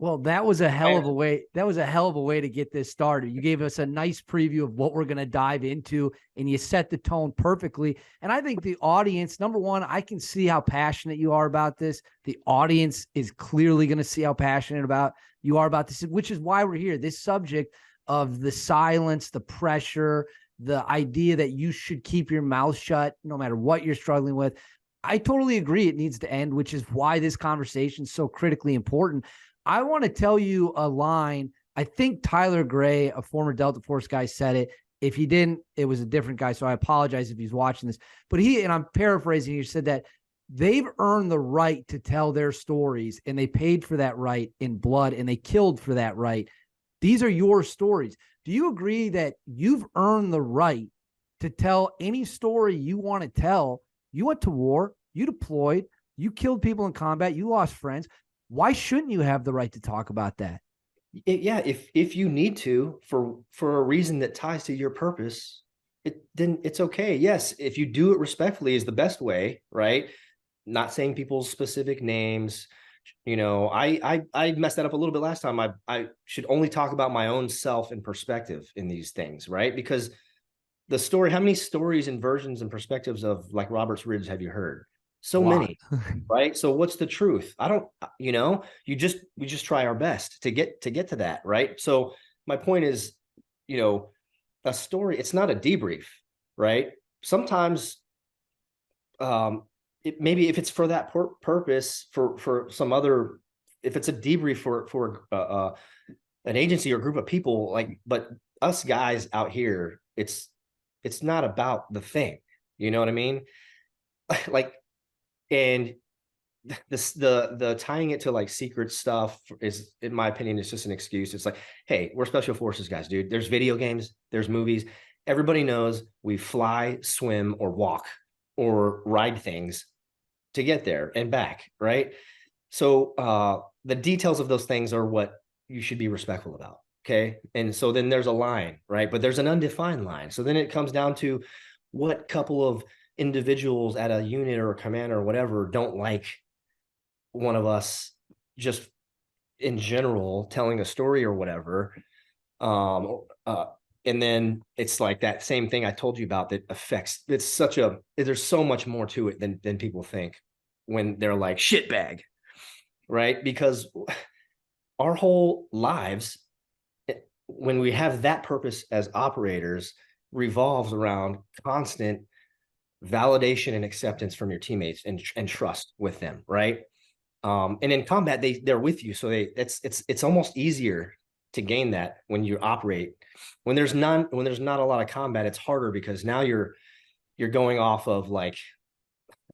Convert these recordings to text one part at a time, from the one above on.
Well, that was a hell And of a way. That was a hell of a way to get this started. You gave us a nice preview of what we're going to dive into, and you set the tone perfectly. And I think the audience, number one, I can see how passionate you are about this. The audience is clearly going to see how passionate about you are about this, which is why we're here. This subject of the silence, the pressure, the idea that you should keep your mouth shut no matter what you're struggling with. I totally agree. It needs to end, which is why this conversation is so critically important. I want to tell you a line. I think Tyler Gray, a former Delta Force guy, said it. If he didn't, it was a different guy. So I apologize if he's watching this. But he, and I'm paraphrasing, he said that they've earned the right to tell their stories, and they paid for that right in blood, and they killed for that right. These are your stories. Do you agree that you've earned the right to tell any story you want to tell? You went to war, you deployed, you killed people in combat, you lost friends. Why shouldn't you have the right to talk about that? yeah, if you need to for a reason that ties to your purpose, then it's okay. Yes, if you do it respectfully is the best way, right? Not saying people's specific names. I messed that up a little bit last time. I should only talk about my own self and perspective in these things, right? Because the story, how many stories and versions and perspectives of like Robert's Ridge have you heard? A So lot. many, right? So what's the truth? I don't, we just try our best to get to that, right? So my point is, a story, it's not a debrief, right? Sometimes maybe if it's for that purpose, for some other, if it's a debrief for an agency or group of people, like, but us guys out here, it's not about the thing, you know what I mean? Like, and the tying it to like secret stuff is, in my opinion, it's just an excuse. It's like, hey, we're special forces guys, dude. There's video games, there's movies. Everybody knows we fly, swim, or walk or ride things to get there and back, right? So the details of those things are what you should be respectful about. Okay. And so then there's a line, right? But there's an undefined line. So then it comes down to what couple of individuals at a unit or a command or whatever don't like one of us just in general telling a story or whatever. Um, uh, and then it's like that same thing I told you about that affects, there's so much more to it than people think when they're like shitbag, right? Because our whole lives, when we have that purpose as operators, revolves around constant validation and acceptance from your teammates and trust with them, right? And in combat, they're with you, so it's almost easier to gain that when you operate. When there's not a lot of combat, it's harder because now you're going off of like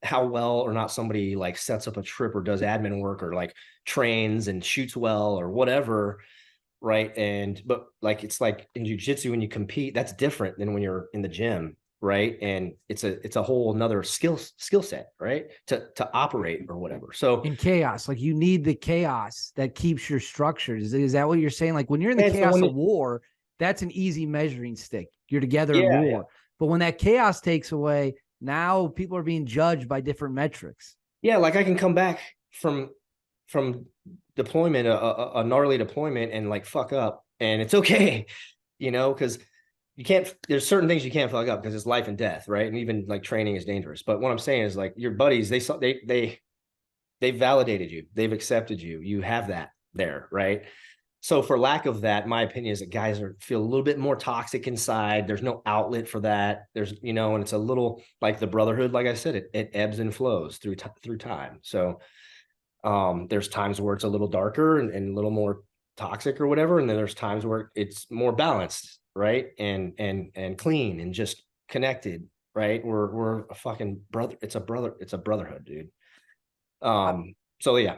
how well or not somebody like sets up a trip or does admin work or like trains and shoots well or whatever, right? But like it's like in jiu-jitsu when you compete, that's different than when you're in the gym, right? And it's a whole another skill set, right? To operate or whatever. So In chaos, like you need the chaos that keeps your structured. Is that what you're saying? Like when you're in the and so chaos when of war, that's an easy measuring stick. You're together in yeah, war. But when that chaos takes away, now people are being judged by different metrics. yeah, like I can come back from deployment, a gnarly deployment, and like fuck up, and it's okay, because you can't. There's certain things you can't fuck up because it's life and death, right? And even like training is dangerous. But what I'm saying is like your buddies, they validated you, they've accepted you, you have that there, right? So for lack of that, my opinion is that guys feel a little bit more toxic inside. There's no outlet for that. And it's a little like the brotherhood. Like I said, it ebbs and flows through time. So there's times where it's a little darker and a little more toxic or whatever, and then there's times where it's more balanced, right? And clean and just connected, right? We're a fucking brother. It's a brotherhood, dude. So yeah.